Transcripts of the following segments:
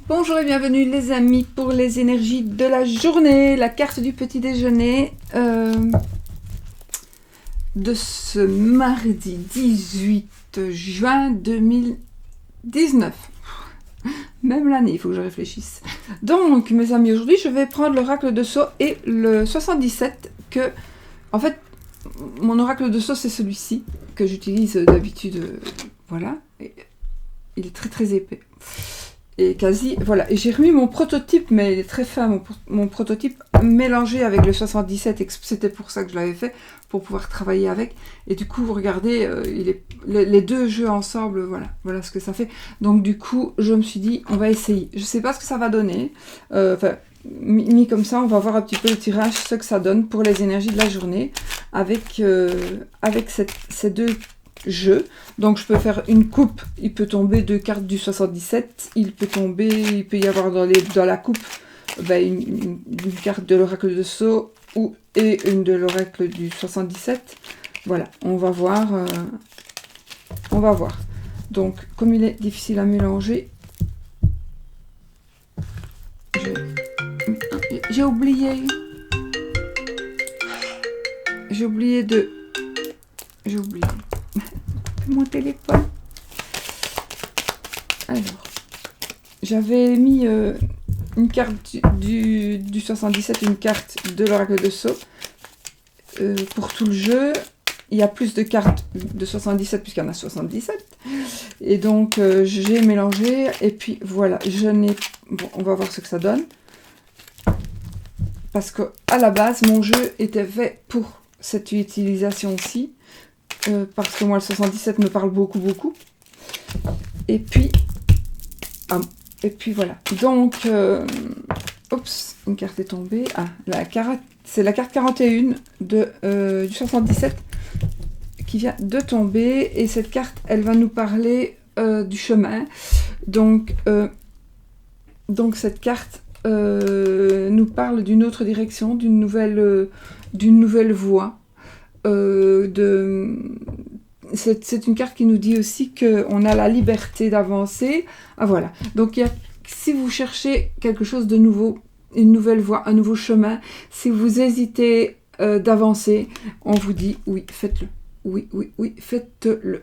Bonjour et bienvenue les amis pour les énergies de la journée, la carte du petit déjeuner de ce mardi 18 juin 2019. Même l'année, il faut que je réfléchisse. Donc mes amis, aujourd'hui je vais prendre l'oracle de Sceaux et le 77 que, en fait, mon oracle de Sceaux c'est celui-ci que j'utilise d'habitude, voilà, et il est très épais. Et quasi, voilà, et j'ai remis mon prototype, mais il est très fin, mon prototype mélangé avec le 77, c'était pour ça que je l'avais fait, pour pouvoir travailler avec, et du coup, vous regardez, les deux jeux ensemble, voilà ce que ça fait. Donc du coup, je me suis dit, on va essayer. Je sais pas ce que ça va donner, mis comme ça, on va voir un petit peu le tirage, ce que ça donne pour les énergies de la journée, avec ces deux jeu. Donc je peux faire une coupe, il peut tomber deux cartes du 77, il peut y avoir dans la coupe une carte de l'oracle de Sceaux et une de l'oracle du 77. Voilà, on va voir. Donc comme il est difficile à mélanger, j'ai oublié mon téléphone. Alors, j'avais mis une carte du 77, une carte de l'oracle de Sceaux. Pour tout le jeu, il y a plus de cartes de 77 puisqu'il y en a 77. Et donc, j'ai mélangé. Et puis, voilà, Bon, on va voir ce que ça donne. Parce qu'à la base, mon jeu était fait pour cette utilisation-ci. Parce que moi, le 77 me parle beaucoup. Et puis voilà. Donc, oups, une carte est tombée. Ah, c'est la carte 41 du 77 qui vient de tomber. Et cette carte, elle va nous parler du chemin. Donc cette carte nous parle d'une autre direction, d'une nouvelle voie. C'est une carte qui nous dit aussi qu'on a la liberté d'avancer. Ah voilà. Donc si vous cherchez quelque chose de nouveau, une nouvelle voie, un nouveau chemin, si vous hésitez d'avancer, on vous dit oui, faites-le. Oui, faites-le.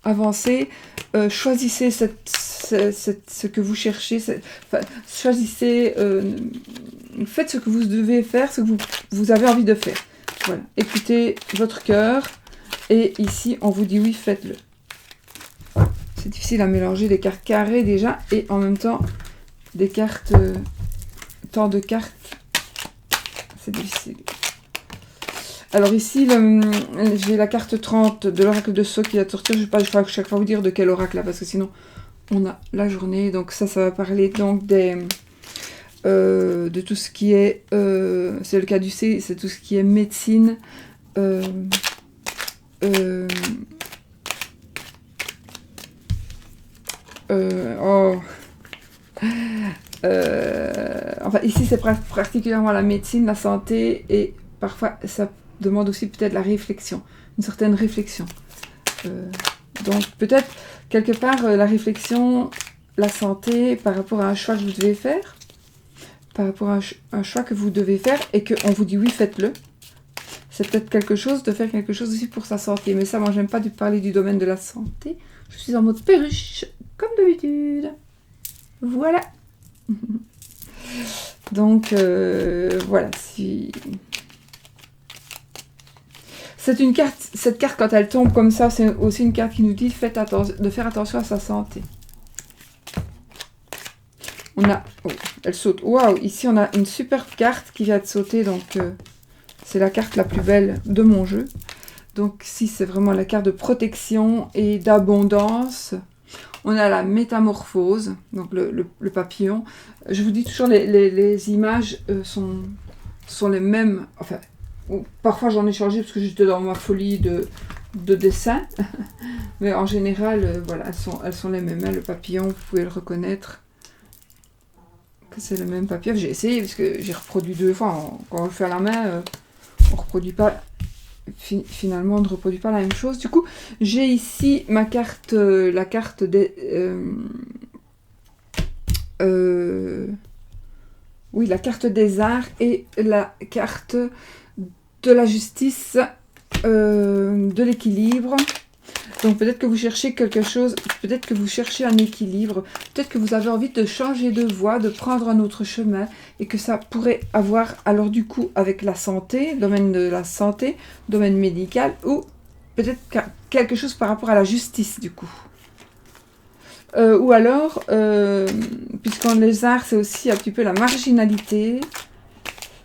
Avancez, choisissez ce que vous cherchez, choisissez, faites ce que vous devez faire, ce que vous avez envie de faire. Voilà, écoutez votre cœur, et ici on vous dit oui, faites-le. C'est difficile à mélanger des cartes carrées déjà, et en même temps des cartes, tant de cartes, c'est difficile. Alors ici, j'ai la carte 30 de l'oracle de Sceaux qui va sortir. Je ne vais pas chaque fois vous dire de quel oracle là, parce que sinon on a la journée. Donc ça va parler donc de tout ce qui est, c'est le cas du C, c'est tout ce qui est médecine, enfin ici c'est particulièrement la médecine, la santé, et parfois ça demande aussi peut-être la réflexion, une certaine réflexion. Donc peut-être quelque part la réflexion, la santé par rapport à un choix que vous devez faire, par rapport à un choix que vous devez faire et qu'on vous dit oui, faites-le. C'est peut-être quelque chose de faire quelque chose aussi pour sa santé. Mais ça, moi, j'aime pas parler du domaine de la santé. Je suis en mode perruche, comme d'habitude. Voilà. Donc, voilà. C'est une carte, cette carte, quand elle tombe comme ça, c'est aussi une carte qui nous dit de faire attention à sa santé. Elle saute. Waouh, ici on a une superbe carte qui vient de sauter, donc c'est la carte la plus belle de mon jeu. Donc si c'est vraiment la carte de protection et d'abondance. On a la métamorphose, donc le papillon. Je vous dis toujours, les images sont les mêmes. Enfin, parfois j'en ai changé parce que j'étais dans ma folie de dessin. Mais en général, voilà, elles sont les mêmes. Le papillon, vous pouvez le reconnaître. C'est le même papier. J'ai essayé parce que j'ai reproduit 2 fois. Quand on le fait à la main, on reproduit pas. Finalement, on ne reproduit pas la même chose. Du coup, j'ai ici ma carte, la carte des oui, la carte des arts et la carte de la justice, de l'équilibre. Donc peut-être que vous cherchez quelque chose, peut-être que vous cherchez un équilibre, peut-être que vous avez envie de changer de voie, de prendre un autre chemin, et que ça pourrait avoir, alors du coup, avec la santé, domaine de la santé, domaine médical, ou peut-être quelque chose par rapport à la justice, du coup. Ou alors, puisqu'en les arts, c'est aussi un petit peu la marginalité,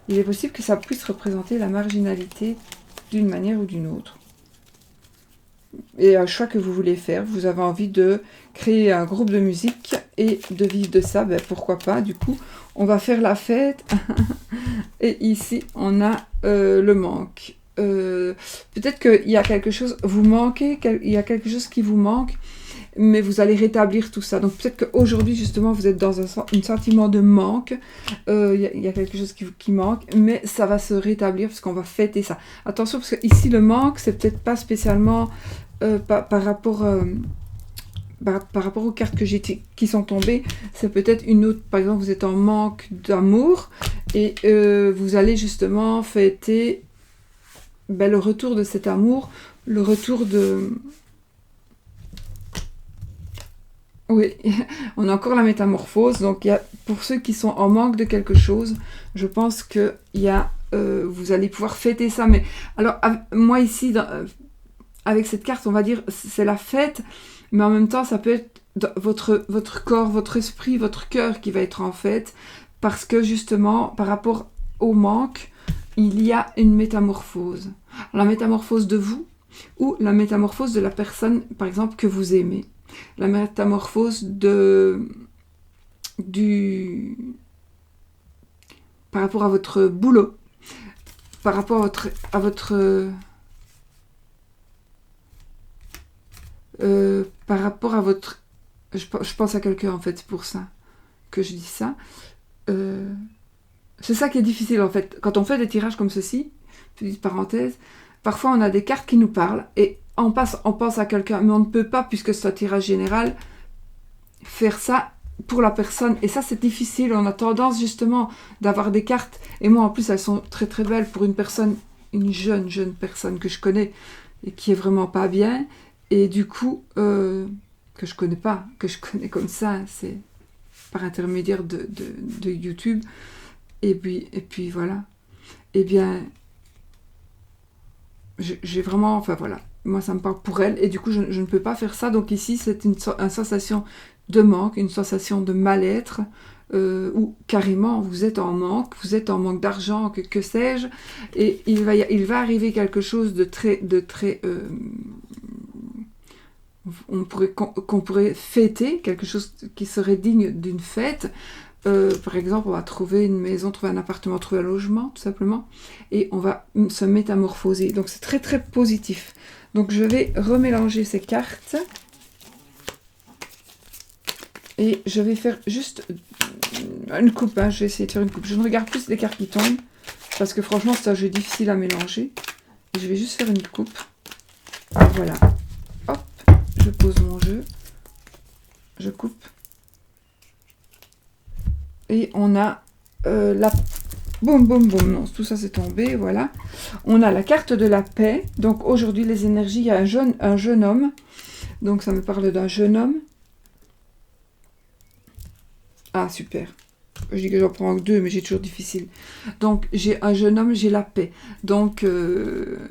il est possible que ça puisse représenter la marginalité d'une manière ou d'une autre. Et un choix que vous voulez faire, vous avez envie de créer un groupe de musique et de vivre de ça, ben pourquoi pas, du coup, on va faire la fête. Et ici, on a le manque. Peut-être qu'il y a quelque chose, vous manquez, il y a quelque chose qui vous manque, mais vous allez rétablir tout ça. Donc peut-être qu'aujourd'hui, justement, vous êtes dans un sentiment de manque, il y a quelque chose qui manque, mais ça va se rétablir parce qu'on va fêter ça. Attention, parce que ici, le manque, c'est peut-être pas spécialement par rapport aux cartes qui sont tombées, c'est peut-être une autre, par exemple, vous êtes en manque d'amour, et vous allez justement fêter le retour de cet amour, le retour de... Oui, on a encore la métamorphose, donc pour ceux qui sont en manque de quelque chose, je pense que vous allez pouvoir fêter ça. Mais alors, moi ici, avec cette carte, on va dire, c'est la fête, mais en même temps, ça peut être votre corps, votre esprit, votre cœur qui va être en fête, parce que justement, par rapport au manque, il y a une métamorphose. La métamorphose de vous, ou la métamorphose de la personne, par exemple, que vous aimez. La métamorphose par rapport à votre boulot, par rapport à votre par rapport à votre... Je pense à quelqu'un, en fait, pour ça, que je dis ça. C'est ça qui est difficile, en fait. Quand on fait des tirages comme ceci, petite parenthèse, parfois on a des cartes qui nous parlent, et on pense à quelqu'un, mais on ne peut pas, puisque c'est un tirage général, faire ça pour la personne. Et ça, c'est difficile. On a tendance, justement, d'avoir des cartes. Et moi, en plus, elles sont très, très belles pour une personne, une jeune personne que je connais, et qui est vraiment pas bien. Et du coup, que je connais pas, que je connais comme ça, c'est par intermédiaire de YouTube. Et puis voilà. Eh bien, j'ai vraiment... Enfin, voilà. Moi, ça me parle pour elle, et du coup, je ne peux pas faire ça. Donc ici, c'est une sensation de manque, une sensation de mal-être, où carrément, vous êtes en manque d'argent, que sais-je, et il va arriver quelque chose de très... qu'on pourrait fêter, quelque chose qui serait digne d'une fête. Par exemple, on va trouver une maison, trouver un appartement, trouver un logement, tout simplement, et on va se métamorphoser. Donc c'est très très positif. Donc je vais remélanger ces cartes, et je vais faire juste une coupe. Je vais essayer de faire une coupe. Je ne regarde plus les cartes qui tombent, parce que franchement c'est un jeu difficile à mélanger. Et je vais juste faire une coupe. Voilà. Hop, je pose mon jeu. Je coupe. Et on a la... Boum, boum, boum. Non, tout ça c'est tombé, voilà. On a la carte de la paix. Donc aujourd'hui, les énergies, il y a un jeune homme. Donc ça me parle d'un jeune homme. Ah, super. Je dis que j'en prends deux, mais j'ai toujours difficile. Donc j'ai un jeune homme, j'ai la paix. Donc,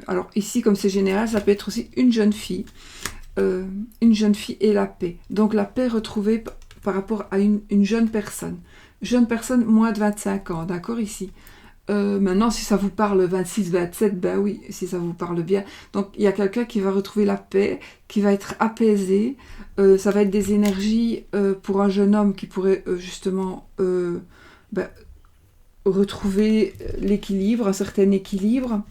alors ici, comme c'est général, ça peut être aussi une jeune fille. Une jeune fille et la paix. Donc la paix retrouvée par rapport à une jeune personne. Jeune personne, moins de 25 ans, d'accord, ici. Maintenant, si ça vous parle 26, 27, ben oui, si ça vous parle bien. Donc, il y a quelqu'un qui va retrouver la paix, qui va être apaisé. Ça va être des énergies pour un jeune homme qui pourrait justement retrouver l'équilibre, un certain équilibre.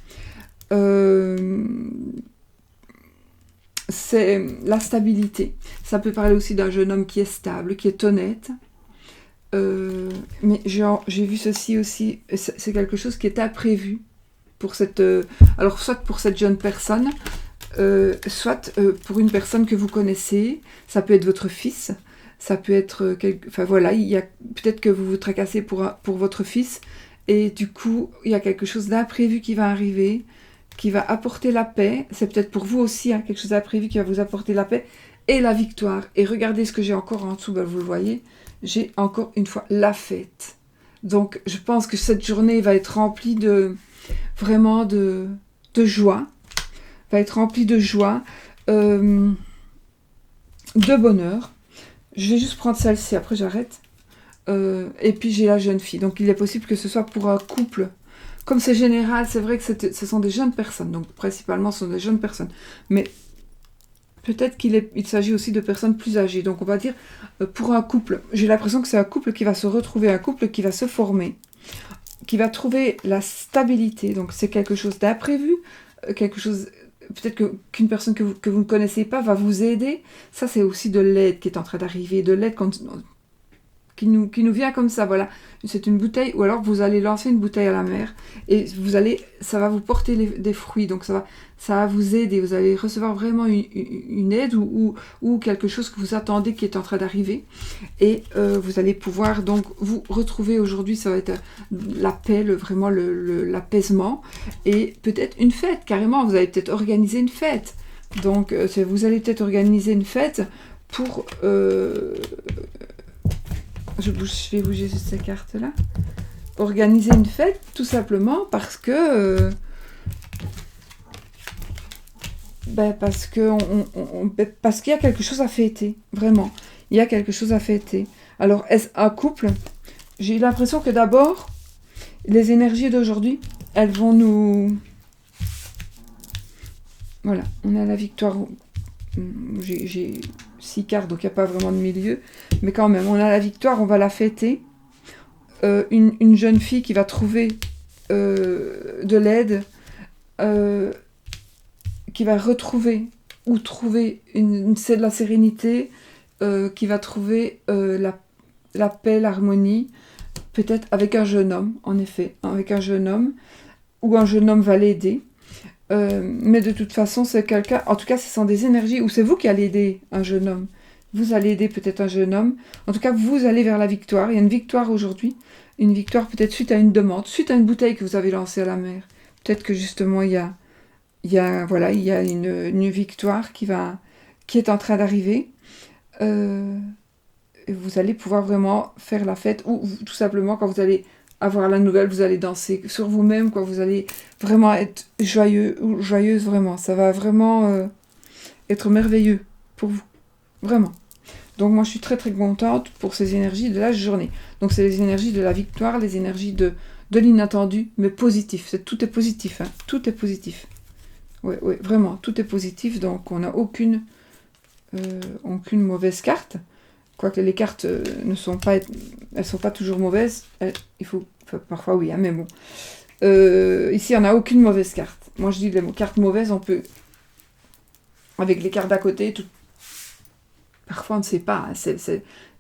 C'est la stabilité. Ça peut parler aussi d'un jeune homme qui est stable, qui est honnête. Mais j'ai vu ceci aussi, c'est quelque chose qui est imprévu pour cette... alors, soit pour cette jeune personne, soit pour une personne que vous connaissez, ça peut être votre fils, Ça peut être... Enfin voilà, il y a peut-être que vous vous tracassez pour votre fils. Et du coup, il y a quelque chose d'imprévu qui va arriver, qui va apporter la paix. C'est peut-être pour vous aussi, hein, quelque chose d'imprévu qui va vous apporter la paix et la victoire. Et regardez ce que j'ai encore en dessous, ben, vous le voyez. J'ai encore une fois la fête. Donc, je pense que cette journée va être remplie vraiment de joie. Va être remplie de joie, de bonheur. Je vais juste prendre celle-ci, après j'arrête. Et puis j'ai la jeune fille. Donc, il est possible que ce soit pour un couple. Comme c'est général, c'est vrai que ce sont des jeunes personnes. Donc, principalement, ce sont des jeunes personnes. Mais peut-être qu'il s'agit aussi de personnes plus âgées. Donc, on va dire pour un couple. J'ai l'impression que c'est un couple qui va se retrouver, un couple qui va se former, qui va trouver la stabilité. Donc, c'est quelque chose d'imprévu, quelque chose... Peut-être qu'une personne que vous ne connaissez pas va vous aider. Ça, c'est aussi de l'aide qui est en train d'arriver. De l'aide qui nous vient comme ça, voilà. C'est une bouteille, ou alors vous allez lancer une bouteille à la mer, et ça va vous porter des fruits, donc ça va vous aider, vous allez recevoir vraiment une aide, ou quelque chose que vous attendez qui est en train d'arriver, et vous allez pouvoir donc vous retrouver aujourd'hui, ça va être la paix, vraiment l'apaisement, et peut-être une fête, carrément, vous allez peut-être organiser une fête, donc vous allez peut-être organiser une fête pour... Je vais bouger cette carte-là. Organiser une fête, tout simplement, parce que... parce qu'il y a quelque chose à fêter, vraiment. Il y a quelque chose à fêter. Alors, est-ce un couple? J'ai l'impression que d'abord, les énergies d'aujourd'hui, elles vont nous... Voilà, on a la victoire. J'ai 6 cartes, donc il n'y a pas vraiment de milieu. Mais quand même, on a la victoire, on va la fêter. Une jeune fille qui va trouver de l'aide, qui va retrouver ou trouver c'est de la sérénité, qui va trouver la paix, l'harmonie, peut-être avec un jeune homme, en effet, avec un jeune homme, ou un jeune homme va l'aider. Mais de toute façon, c'est quelqu'un... En tout cas, ce sont des énergies où c'est vous qui allez aider un jeune homme. Vous allez aider peut-être un jeune homme. En tout cas, vous allez vers la victoire. Il y a une victoire aujourd'hui. Une victoire peut-être suite à une demande, suite à une bouteille que vous avez lancée à la mer. Peut-être que justement, il y a une victoire qui est en train d'arriver. Et vous allez pouvoir vraiment faire la fête. Ou tout simplement, quand vous allez... avoir la nouvelle, vous allez danser sur vous-même, quoi. Vous allez vraiment être joyeux ou joyeuse, vraiment. Ça va vraiment être merveilleux pour vous. Vraiment. Donc moi, je suis très très contente pour ces énergies de la journée. Donc c'est les énergies de la victoire, les énergies de l'inattendu, mais positif. Tout est positif, hein. Tout est positif. Oui, vraiment, tout est positif. Donc on n'a aucune mauvaise carte. Quoique les cartes elles sont pas toujours mauvaises. Parfois oui, hein, mais bon. Ici, on n'a aucune mauvaise carte. Moi, je dis les cartes mauvaises, on peut... Avec les cartes d'à côté, tout... Parfois, on ne sait pas. Hein,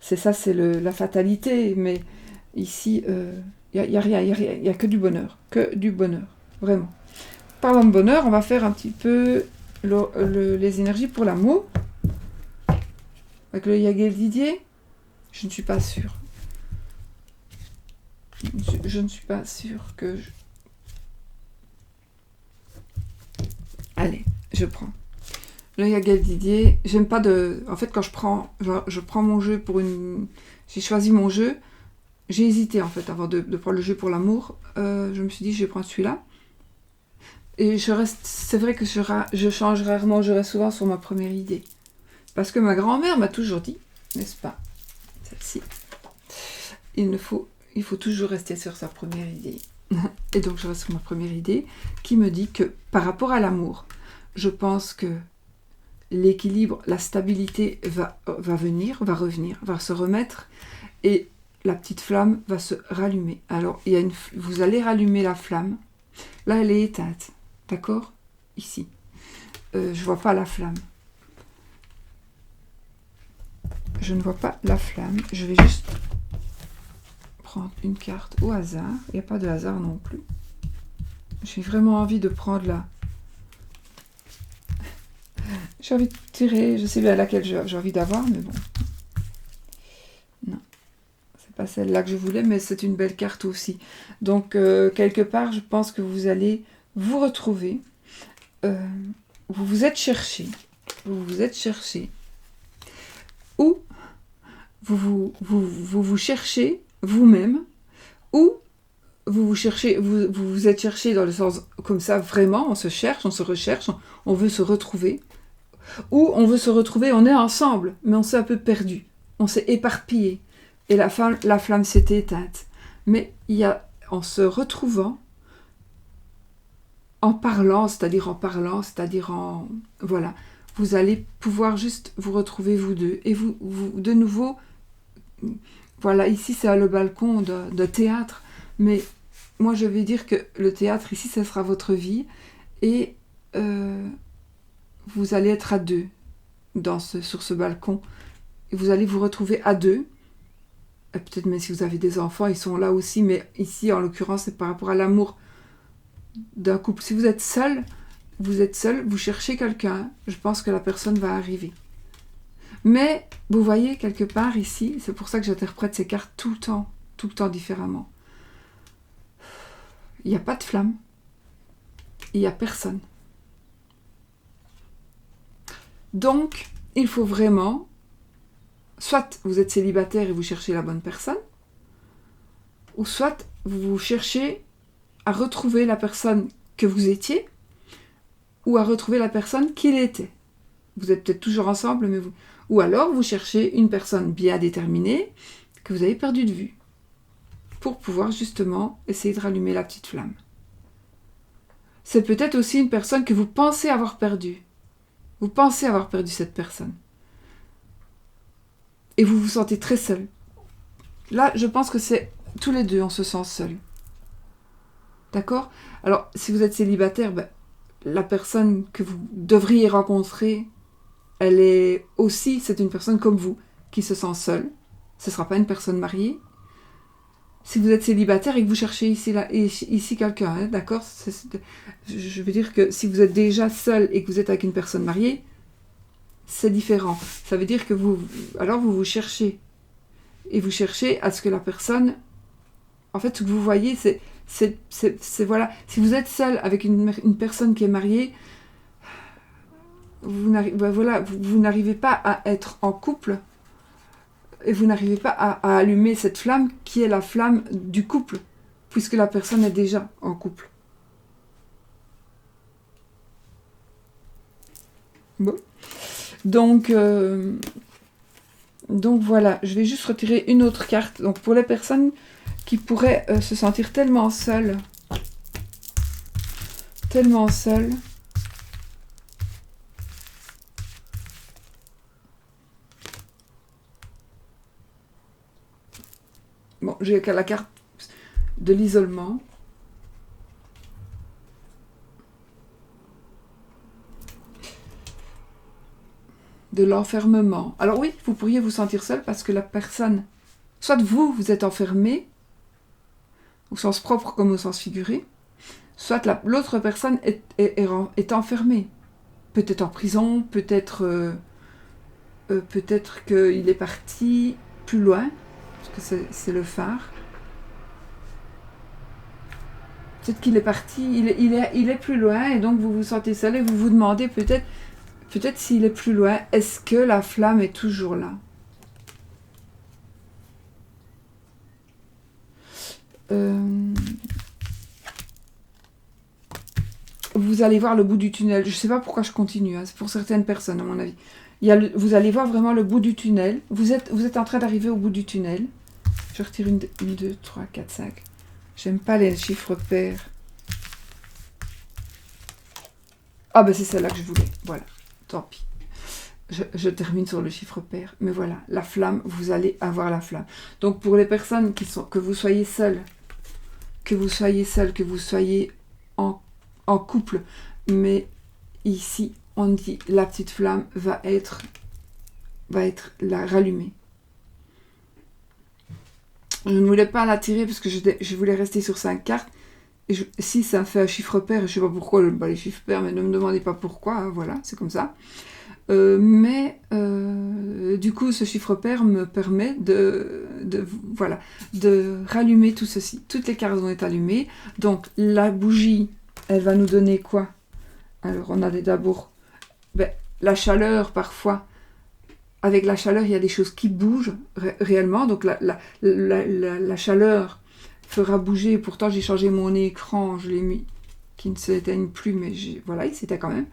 c'est la fatalité. Mais ici, il n'y a rien. Il n'y a que du bonheur. Que du bonheur. Vraiment. Parlant de bonheur, on va faire un petit peu les énergies pour l'amour. Avec le Yagel Didier, je ne suis pas sûre. Je ne suis pas sûre que... Allez, je prends. Le Yagel Didier, j'aime pas de... En fait, quand je prends mon jeu pour une... J'ai choisi mon jeu, j'ai hésité en fait avant de prendre le jeu pour l'amour. Je me suis dit, je vais prendre celui-là. Et c'est vrai que je change rarement, je reste souvent sur ma première idée. Parce que ma grand-mère m'a toujours dit, n'est-ce pas, celle-ci, il faut toujours rester sur sa première idée. Et donc je reste sur ma première idée, qui me dit que par rapport à l'amour, je pense que l'équilibre, la stabilité va revenir, va se remettre, et la petite flamme va se rallumer. Alors, vous allez rallumer la flamme. Là, elle est éteinte, d'accord? Ici. Je vois pas la flamme. Je ne vois pas la flamme. Je vais juste prendre une carte au hasard. Il n'y a pas de hasard non plus. J'ai vraiment envie de prendre la... J'ai envie de tirer. Je sais bien laquelle j'ai envie d'avoir, mais bon. pas celle-là que je voulais, mais c'est une belle carte aussi. Donc, quelque part, je pense que vous allez vous retrouver. Vous vous êtes cherché. Vous vous êtes cherché. Ou vous cherchez vous-même. Ou vous vous êtes cherché dans le sens comme ça, vraiment, on se cherche, on se recherche, on veut se retrouver. Ou on veut se retrouver, on est ensemble, mais on s'est un peu perdu. On s'est éparpillé. Et la flamme s'est éteinte. Mais il y a, en se retrouvant, en parlant, c'est-à-dire en... Voilà. Vous allez pouvoir juste vous retrouver, vous deux. Et vous de nouveau... Voilà, ici, c'est le balcon de théâtre. Mais moi, je vais dire que le théâtre, ici, ça sera votre vie. Et vous allez être à deux sur ce balcon. Et vous allez vous retrouver à deux. Peut-être même si vous avez des enfants, ils sont là aussi. Mais ici, en l'occurrence, c'est par rapport à l'amour d'un couple. Si vous êtes seul, vous cherchez quelqu'un. Je pense que la personne va arriver. Mais, vous voyez, quelque part ici, c'est pour ça que j'interprète ces cartes tout le temps différemment. Il n'y a pas de flamme. Il n'y a personne. Donc, il faut vraiment, soit vous êtes célibataire et vous cherchez la bonne personne, ou soit vous cherchez à retrouver la personne que vous étiez, ou à retrouver la personne qu'il était. Vous êtes peut-être toujours ensemble, mais vous... Ou alors, vous cherchez une personne bien déterminée que vous avez perdue de vue pour pouvoir justement essayer de rallumer la petite flamme. C'est peut-être aussi une personne que vous pensez avoir perdue. Vous pensez avoir perdu cette personne. Et vous vous sentez très seul. Là, je pense que c'est tous les deux, on se sent seul. D'accord ? Alors, si vous êtes célibataire, la personne que vous devriez rencontrer, c'est une personne comme vous, qui se sent seule. Ce ne sera pas une personne mariée. Si vous êtes célibataire et que vous cherchez ici quelqu'un, hein, d'accord ? Je veux dire que si vous êtes déjà seul et que vous êtes avec une personne mariée, c'est différent. Ça veut dire que vous vous cherchez. Et vous cherchez à ce que la personne... En fait, ce que vous voyez, c'est voilà. Si vous êtes seul avec une personne qui est mariée, vous n'arrivez pas à être en couple et vous n'arrivez pas à allumer cette flamme qui est la flamme du couple, puisque la personne est déjà en couple. Bon. Donc voilà, je vais juste retirer une autre carte. Donc pour les personnes qui pourraient se sentir tellement seules, bon, j'ai la carte de l'isolement. De l'enfermement. Alors oui, vous pourriez vous sentir seul parce que la personne, soit vous êtes enfermé, au sens propre comme au sens figuré, soit l'autre personne est enfermée. Peut-être en prison, peut-être qu'il est parti plus loin, parce que c'est le phare. Peut-être qu'il est parti, il est plus loin, et donc vous vous sentez seul et vous vous demandez peut-être s'il est plus loin, est-ce que la flamme est toujours là ? Vous allez voir le bout du tunnel. Je ne sais pas pourquoi je continue, hein. C'est pour certaines personnes à mon avis. Vous allez voir vraiment le bout du tunnel. Vous êtes en train d'arriver au bout du tunnel. Je retire une 2, 3, 4, 5. J'aime pas les chiffres pairs. Ah ben c'est celle-là que je voulais. Voilà. Tant pis. Je termine sur le chiffre pair. Mais voilà, la flamme, vous allez avoir la flamme. Donc pour les personnes que vous soyez seul, que vous soyez en couple, mais ici, on dit la petite flamme va être rallumée. Je ne voulais pas la tirer parce que je voulais rester sur 5 cartes. Et si ça fait un chiffre pair, je ne sais pas pourquoi, les chiffres pairs, mais ne me demandez pas pourquoi, hein, voilà, c'est comme ça. Du coup, ce chiffre pair me permet voilà, de rallumer tout ceci. Toutes les cartes vont être allumées. Donc, la bougie, elle va nous donner quoi? Alors, on a d'abord la chaleur, parfois. Avec la chaleur, il y a des choses qui bougent réellement. Donc, la chaleur fera bouger. Pourtant, j'ai changé mon écran, je l'ai mis, qui ne s'éteigne plus, mais voilà, il s'éteint quand même.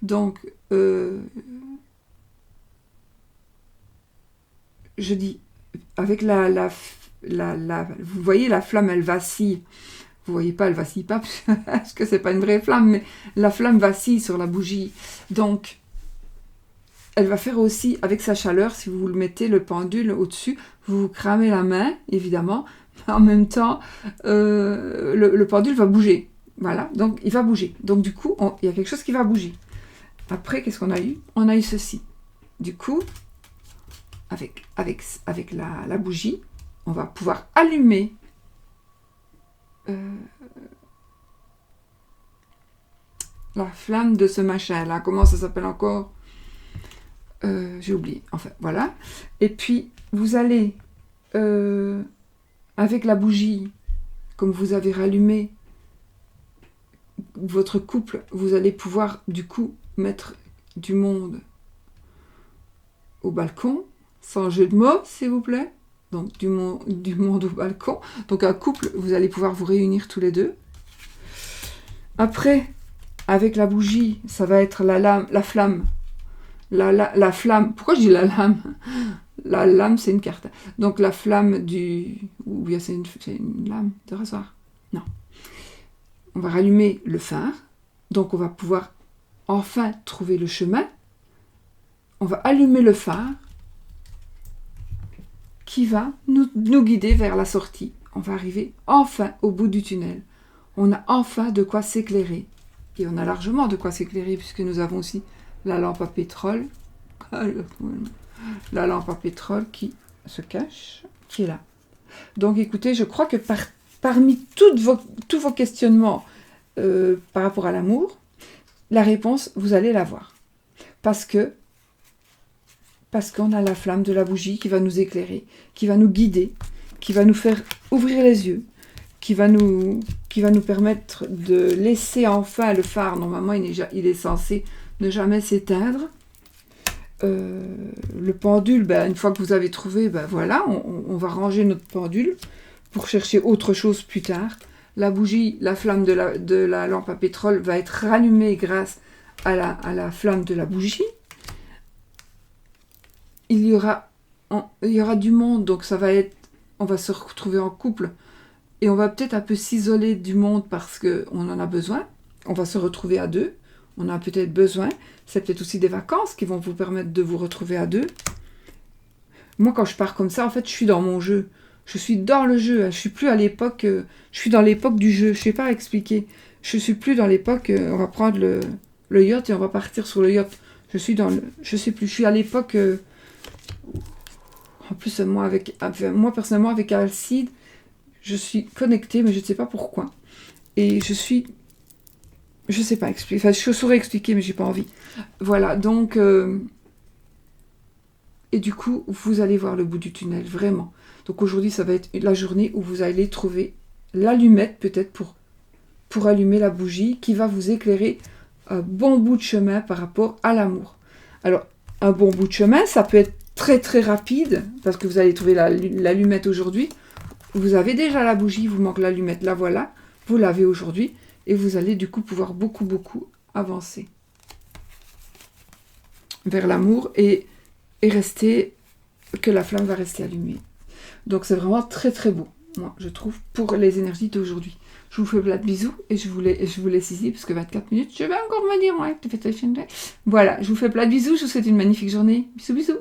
Donc, je dis, avec vous voyez, la flamme, elle vacille. Vous voyez pas, elle vacille pas, parce que c'est pas une vraie flamme, mais la flamme vacille sur la bougie. Donc, elle va faire aussi, avec sa chaleur, si vous le mettez le pendule au-dessus, vous cramez la main, évidemment, mais en même temps, le pendule va bouger. Voilà, donc il va bouger. Donc du coup, il y a quelque chose qui va bouger. Après, qu'est-ce qu'on a eu? On a eu ceci. Du coup, avec la bougie, on va pouvoir allumer la flamme de ce machin-là. Comment ça s'appelle encore? J'ai oublié. Enfin, voilà. Et puis, vous allez, avec la bougie, comme vous avez rallumé votre couple, vous allez pouvoir, du coup, mettre du monde au balcon, sans jeu de mots, s'il vous plaît. Donc, du monde au balcon. Donc, un couple, vous allez pouvoir vous réunir tous les deux. Après, avec la bougie, ça va être la flamme. La flamme, pourquoi je dis la lame? La lame, c'est une carte. Donc la flamme ou bien c'est une lame de rasoir. Non. On va rallumer le phare. Donc on va pouvoir enfin trouver le chemin. On va allumer le phare qui va nous guider vers la sortie. On va arriver enfin au bout du tunnel. On a enfin de quoi s'éclairer. Et on a largement de quoi s'éclairer puisque nous avons aussi la lampe à pétrole. La lampe à pétrole qui se cache, qui est là. Donc écoutez, je crois que parmi tous vos questionnements par rapport à l'amour, la réponse, vous allez l'avoir. Parce qu'on a la flamme de la bougie qui va nous éclairer, qui va nous guider, qui va nous faire ouvrir les yeux, qui va nous permettre de laisser enfin le phare. Normalement, il est censé ne jamais s'éteindre. Le pendule, une fois que vous avez trouvé, voilà, on va ranger notre pendule pour chercher autre chose plus tard. La bougie, la flamme de la lampe à pétrole va être rallumée grâce à la flamme de la bougie. Il y aura du monde, donc on va se retrouver en couple et on va peut-être un peu s'isoler du monde parce qu'on en a besoin. On va se retrouver à deux. On a peut-être besoin. C'est peut-être aussi des vacances qui vont vous permettre de vous retrouver à deux. Moi, quand je pars comme ça, en fait, je suis dans mon jeu. Je suis dans le jeu. Je suis plus à l'époque... je suis dans l'époque du jeu. Je sais pas expliquer. Je suis plus dans l'époque... on va prendre le yacht et on va partir sur le yacht. Je suis dans le... Je sais plus. Je suis à l'époque... en plus, moi, personnellement, avec Alcide, je suis connectée, mais je ne sais pas pourquoi. Et je suis... Je sais pas expliquer. Enfin, je saurais expliquer, mais j'ai pas envie. Voilà, donc... Et du coup, vous allez voir le bout du tunnel, vraiment. Donc aujourd'hui, ça va être la journée où vous allez trouver l'allumette, peut-être, pour allumer la bougie, qui va vous éclairer un bon bout de chemin par rapport à l'amour. Alors, un bon bout de chemin, ça peut être très très rapide, parce que vous allez trouver l'allumette aujourd'hui. Vous avez déjà la bougie, vous manque l'allumette, la voilà. Vous l'avez aujourd'hui. Et vous allez du coup pouvoir beaucoup avancer vers l'amour et rester, que la flamme va rester allumée. Donc c'est vraiment très très beau, moi je trouve, pour les énergies d'aujourd'hui. Je vous fais plein de bisous et je vous laisse ici parce que 24 minutes, je vais encore me dire, ouais, voilà, je vous fais plein de bisous, je vous souhaite une magnifique journée. Bisous bisous.